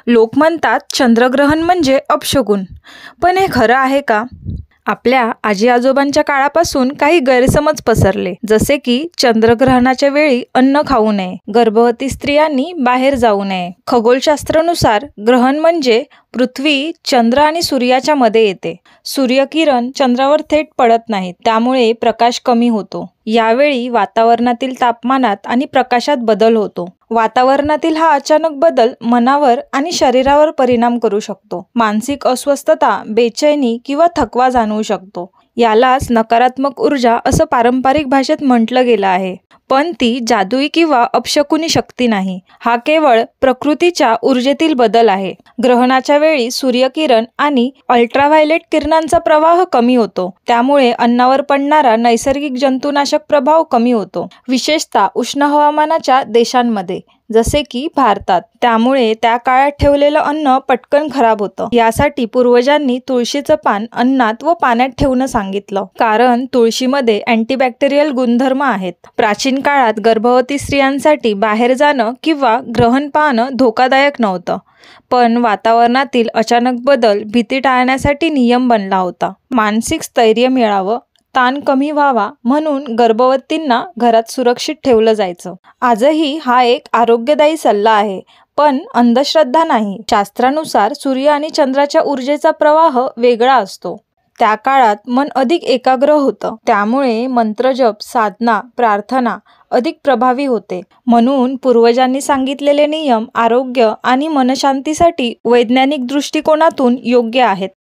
लोक म्हणतात चंद्रग्रहण म्हणजे अपशकुन, पण हे खरं आहे का? आपल्या आजी आजोबांच्या काळापासून काही गैरसमज पसरले, जसे की चंद्रग्रहणाच्या वेळी अन्न खाऊ नये, गर्भवती स्त्रियांनी बाहेर जाऊ नये. खगोलशास्त्रानुसार ग्रहण म्हणजे पृथ्वी, चंद्र आणि सूर्याच्या मध्ये येते. सूर्यकिरण चंद्रावर थेट पडत नाहीत, त्यामुळे प्रकाश कमी होतो. यावेळी वातावरणातील तापमानात आणि प्रकाशात बदल होतो. वातावरणातील हा अचानक बदल मनावर आणि शरीरावर परिणाम करू शकतो. मानसिक अस्वस्थता, बेचैनी किंवा थकवा जाणवू शकतो. यालाच नकारात्मक ऊर्जा असं पारंपरिक भाषेत म्हटलं गेलं आहे. पण ती जादुई किंवा अपशकुनी शक्ती नाही. हा केवळ प्रकृतीच्या ऊर्जेतील बदल आहे. ग्रहणाच्या वेळी सूर्यकिरण आणि अल्ट्राव्हायलेट किरणांचा प्रवाह कमी होतो. त्यामुळे अन्नावर पडणारा नैसर्गिक जंतुनाशक प्रभाव कमी होतो, विशेषतः उष्ण हवामानाच्या देशांमध्ये जसे की भारतात. त्यामुळे त्या काळात ठेवलेलं अन्न पटकन खराब होतं. यासाठी पूर्वजांनी तुळशीचं पान अन्नात व पाण्यात ठेवणं सांगितलं, कारण तुळशीमध्ये अँटीबॅक्टेरियल गुणधर्म आहेत. प्राचीन काळात गर्भवती स्त्रियांसाठी बाहेर जाणं किंवा ग्रहण पाहणं धोकादायक नव्हतं, पण वातावरणातील अचानक बदल भीती टाळण्यासाठी नियम बनला होता. मानसिक स्थैर्य मिळावं, ताण कमी व्हावा म्हणून गर्भवतींना घरात सुरक्षित ठेवलं जायचं. आजही हा एक आरोग्यदायी सल्ला आहे, पण अंधश्रद्धा नाही. शास्त्रानुसार सूर्य आणि चंद्राच्या ऊर्जेचा प्रवाह वेगळा असतो. त्या काळात मन अधिक एकाग्र होतं, त्यामुळे मंत्रजप, साधना, प्रार्थना अधिक प्रभावी होते. म्हणून पूर्वजांनी सांगितलेले नियम आरोग्य आणि मनशांतीसाठी वैज्ञानिक दृष्टिकोनातून योग्य आहेत.